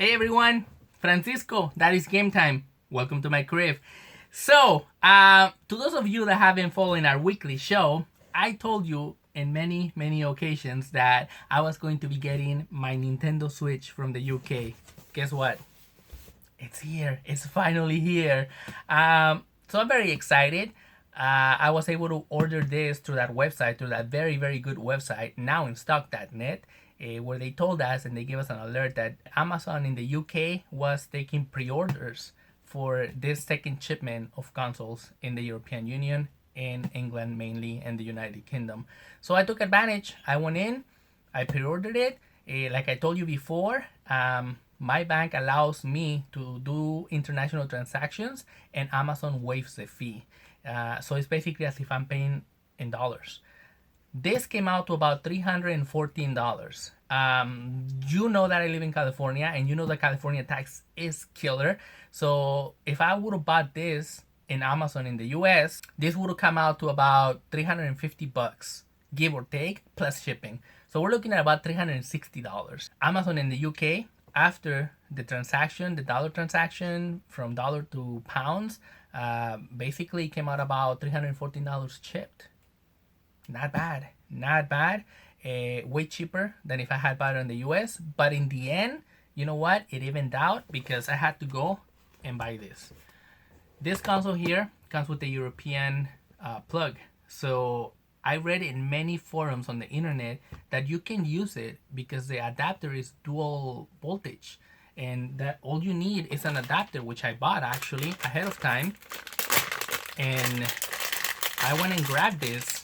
Hey everyone, Francisco, that is game time. Welcome to my crib. So, to those of you that have been following our weekly show, I told you in many occasions that I was going to be getting my Nintendo Switch from the UK. Guess what? It's here. It's finally here. So I'm very excited. I was able to order this through that website, through that very good website, nowinstock.net, where they told us and they gave us an alert that Amazon in the UK was taking pre-orders for this second shipment of consoles in the European Union, in England mainly, and the United Kingdom. So I took advantage. I went in, I pre-ordered it. Like I told you before, my bank allows me to do international transactions, and Amazon waives the fee. So it's basically as if I'm paying in dollars. This came out to about $314. You know that I live in California, and you know the California tax is killer. So if I would have bought this in Amazon in the US, this would have come out to about $350, give or take, plus shipping. So we're looking at about $360. Amazon in the UK, after the transaction, the dollar transaction from dollar to pounds, basically came out about $314 chipped. Not bad, not bad. Way cheaper than if I had bought it in the US. But in the end, you know what? It evened out because I had to go and buy this. This console here comes with the European plug. So I read in many forums on the internet that you can use it because the adapter is dual voltage, and that all you need is an adapter, which I bought actually ahead of time. And I went and grabbed this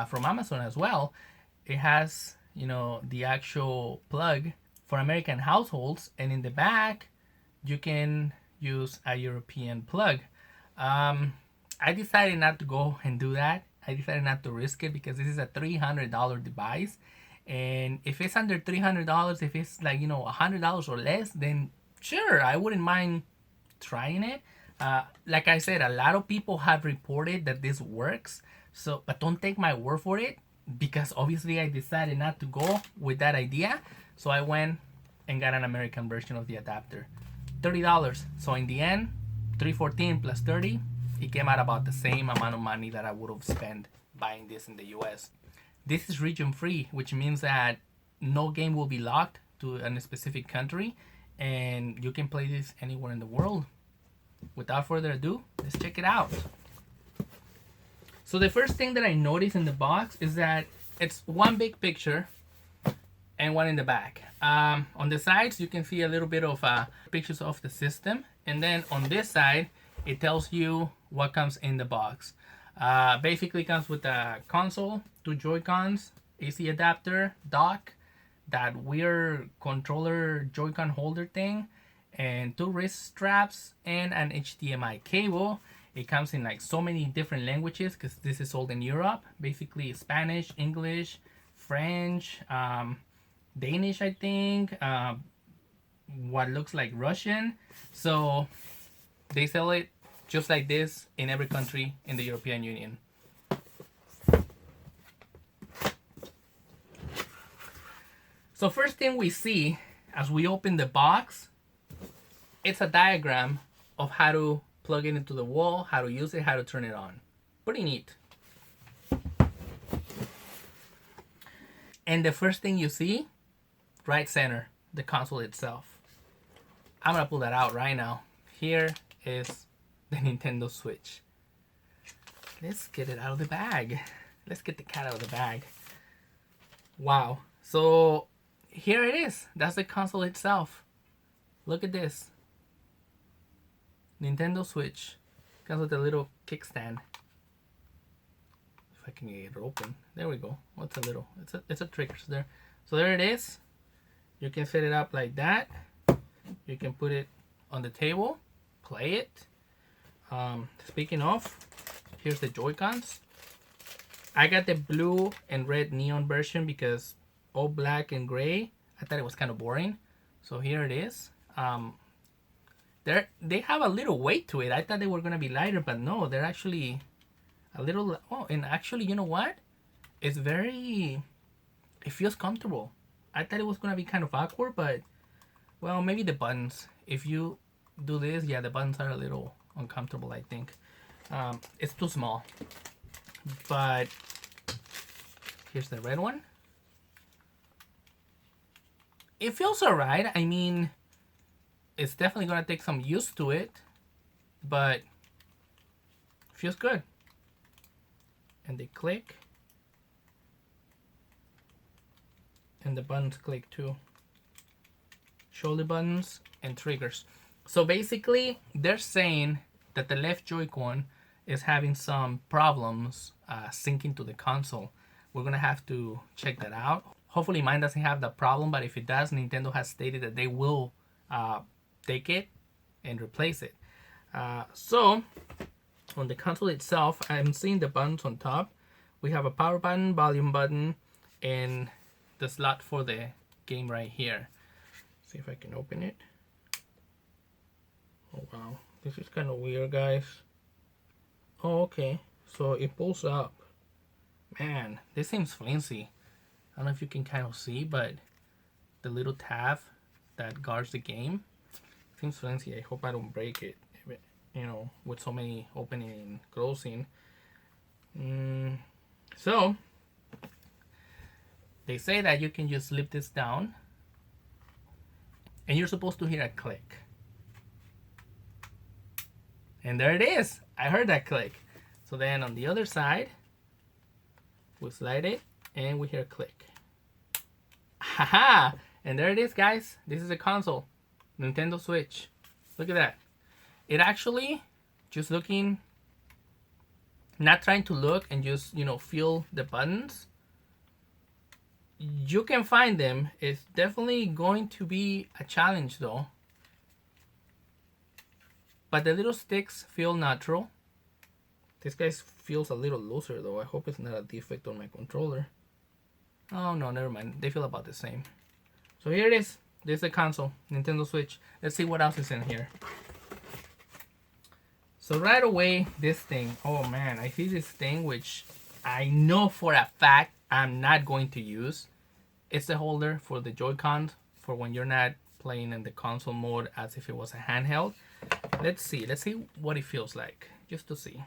from Amazon as well. It has, the actual plug for American households, and in the back, you can use a European plug. I decided not to go and do that. I decided not to risk it because this is a $300 device. And if it's under $300, if it's like, $100 or less, then sure, I wouldn't mind trying it. Like I said, a lot of people have reported that this works. So, but don't take my word for it because obviously I decided not to go with that idea. So I went and got an American version of the adapter. $30. So in the end, $314 plus 30, it came out about the same amount of money that I would have spent buying this in the US. This is region free, which means that no game will be locked to a specific country, and you can play this anywhere in the world. Without further ado, let's check it out. So the first thing that I noticed in the box is that it's one big picture and one in the back. On the sides, you can see a little bit of pictures of the system, and then on this side, it tells you what comes in the box. Basically comes with a console, two Joy-Cons, AC adapter, dock, that weird controller Joy-Con holder thing, and two wrist straps, and an HDMI cable. It comes in like so many different languages because this is sold in Europe. Basically Spanish, English, French, Danish, I think, what looks like Russian. So they sell it just like this in every country in the European Union. So first thing we see as we open the box, it's a diagram of how to plug it into the wall, how to use it, how to turn it on. Pretty neat. And the first thing you see, right center, the console itself. I'm gonna pull that out right now. Here is the Nintendo Switch. Let's get it out of the bag. Let's get the cat out of the bag. Wow. So here it is. That's the console itself. Look at this. Nintendo Switch. Comes with a little kickstand. If I can get it open. There we go. What's a little? It's a trick there. So there it is. You can set it up like that. You can put it on the table. Play it. Speaking of, here's the Joy-Cons. I got the blue and red neon version because all black and gray, I thought it was kind of boring. So here it is. They have a little weight to it. I thought they were gonna be lighter, but no, they're actually a little. Oh, and actually, you know what? It's very. It feels comfortable. I thought it was gonna be kind of awkward, but Well, maybe the buttons. If you do this, yeah, the buttons are a little uncomfortable, I think. It's too small. But here's the red one. It feels alright. I mean, it's definitely gonna take some use to it, but it feels good. And they click. And the buttons click too. Shoulder buttons and triggers. So basically, they're saying that the left Joy-Con is having some problems syncing to the console. We're gonna have to check that out. Hopefully mine doesn't have that problem, but if it does, Nintendo has stated that they will take it and replace it. So on the console itself, I'm seeing the buttons on top. We have a power button, volume button, and the slot for the game right here. See if I can open it. Oh wow, this is kind of weird, guys. Oh, okay, so it pulls up. Man, this seems flimsy. I don't know if you can kind of see, but the little tab that guards the game seems flimsy. I hope I don't break it, you know, with so many opening and closing. So they say that you can just slip this down and you're supposed to hear a click. And there it is. I heard that click. So then on the other side, we slide it and we hear a click. Haha! And there it is, guys. This is a console. Nintendo Switch. Look at that. It actually, just looking, not trying to look and just, you know, feel the buttons. You can find them. It's definitely going to be a challenge though. But the little sticks feel natural. This guy feels a little looser though. I hope it's not a defect on my controller. Oh no, never mind. They feel about the same. So here it is. This is the console, Nintendo Switch. Let's see what else is in here. So right away, this thing. Oh man, I see this thing which I know for a fact I'm not going to use. It's the holder for the Joy-Con for when you're not playing in the console mode as if it was a handheld. Let's see what it feels like, just to see.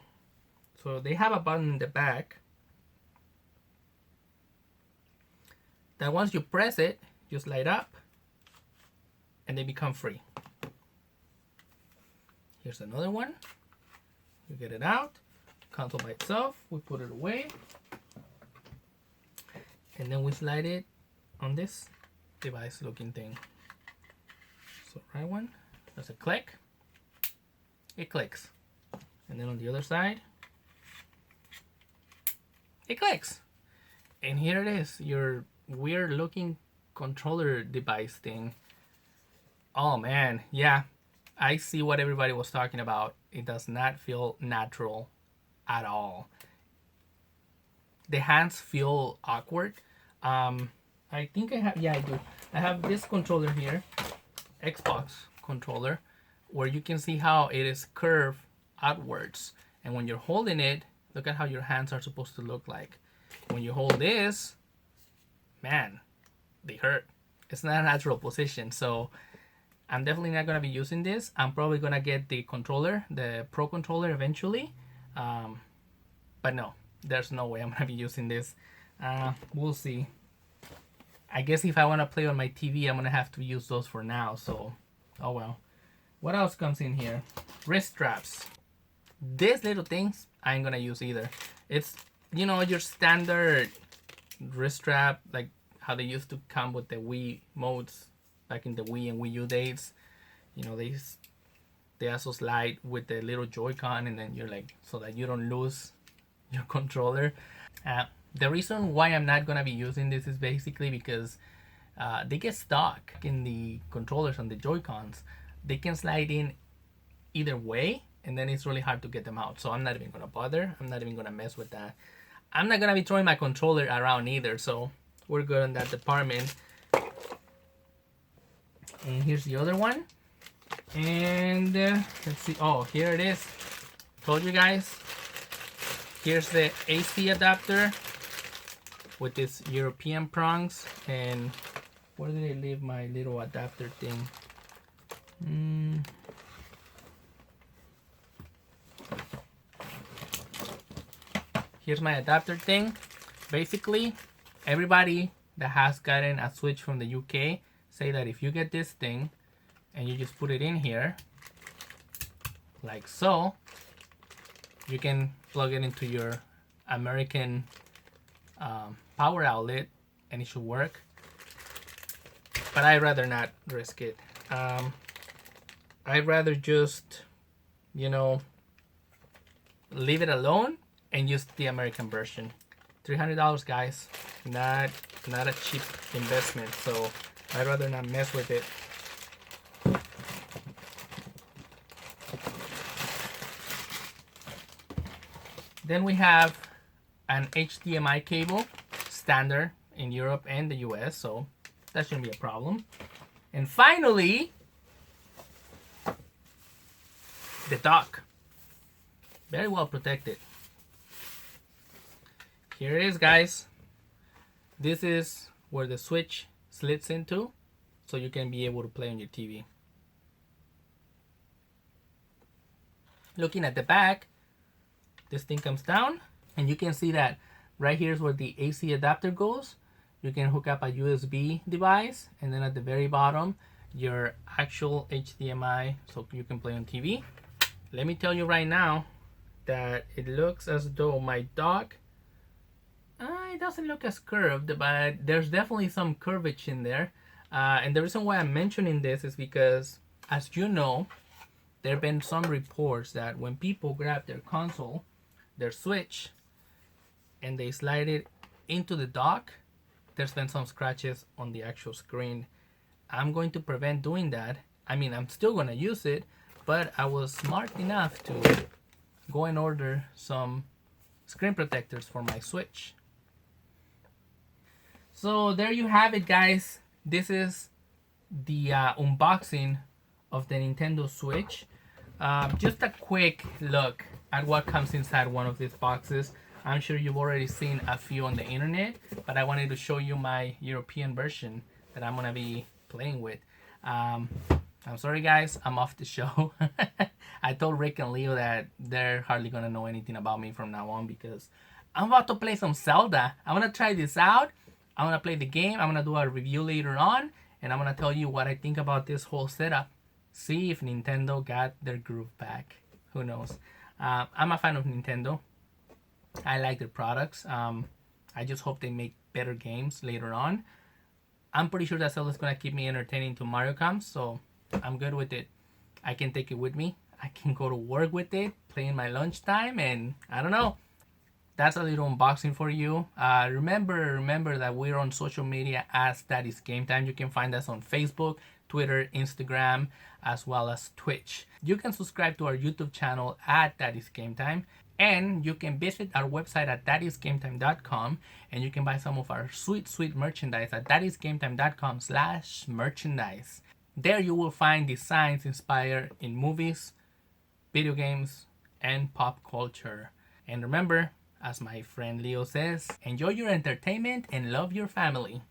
So they have a button in the back that once you press it, just light up and they become free. Here's another one. You get it out, console by itself, we put it away, and then we slide it on this device looking thing. So right one, there's a click, it clicks. And then on the other side, it clicks. And here it is, your weird looking controller device thing. Oh man, yeah, I see what everybody was talking about. It does not feel natural at all. The hands feel awkward. I think I have, yeah, I do. I have this controller here, Xbox controller, where you can see how it is curved outwards. And when you're holding it, look at how your hands are supposed to look like. When you hold this, man, they hurt. It's not a natural position. So I'm definitely not going to be using this. I'm probably going to get the controller, the Pro controller eventually. But no, there's no way I'm going to be using this. We'll see. I guess if I want to play on my TV, I'm going to have to use those for now. So, oh well. What else comes in here? Wrist straps. These little things, I ain't going to use either. It's, you know, your standard wrist strap, like how they used to come with the Wii modes back in the Wii and Wii U days. You know, they also slide with the little Joy-Con, and then you're like, so that you don't lose your controller. The reason why I'm not gonna be using this is basically because they get stuck in the controllers on the Joy-Cons. They can slide in either way, and then it's really hard to get them out. So I'm not even gonna bother. I'm not even gonna mess with that. I'm not gonna be throwing my controller around either, so we're good on that department. And here's the other one. And let's see. Oh, here it is. Told you guys. Here's the AC adapter with these European prongs, and Where did I leave my little adapter thing? Here's my adapter thing. Basically, everybody that has gotten a Switch from the UK say that if you get this thing and you just put it in here, like so, you can plug it into your American power outlet and it should work. But I'd rather not risk it. I'd rather just, you know, leave it alone and use the American version. $300, guys. Not a cheap investment, so I'd rather not mess with it. Then we have an HDMI cable, standard in Europe and the US, so that shouldn't be a problem. And finally, the dock. Very well protected. Here it is, guys. This is where the Switch slits into, so you can be able to play on your TV. Looking at the back, this thing comes down, and you can see that right here is where the AC adapter goes. You can hook up a USB device, and then at the very bottom, your actual HDMI, so you can play on TV. Let me tell you right now that it looks as though my dock, it doesn't look as curved, but there's definitely some curvature in there. And the reason why I'm mentioning this is because, as you know, there have been some reports that when people grab their console, their Switch, and they slide it into the dock, there's been some scratches on the actual screen. I'm going to prevent doing that. I mean, I'm still going to use it, but I was smart enough to go and order some screen protectors for my Switch. So there you have it, guys. This is the unboxing of the Nintendo Switch. Just a quick look at what comes inside one of these boxes. I'm sure you've already seen a few on the internet, but I wanted to show you my European version that I'm gonna be playing with. I'm sorry, guys, I'm off the show. I told Rick and Leo that they're hardly gonna know anything about me from now on because I'm about to play some Zelda. I'm gonna try this out. I'm gonna play the game. I'm gonna do a review later on, and I'm gonna tell you what I think about this whole setup. See if Nintendo got their groove back. Who knows? I'm a fan of Nintendo. I like their products. I just hope they make better games later on. I'm pretty sure that Zelda's gonna keep me entertaining till Mario comes, so I'm good with it. I can take it with me. I can go to work with it, play in my lunchtime, and I don't know. That's a little unboxing for you. Remember that we're on social media as That Is Game Time. You can find us on Facebook, Twitter, Instagram, as well as Twitch. You can subscribe to our YouTube channel at That Is Game Time. And you can visit our website at thatisgametime.com, and you can buy some of our sweet merchandise at thatisgametime.com/merchandise. There you will find designs inspired in movies, video games, and pop culture. And remember, as my friend Leo says, enjoy your entertainment and love your family.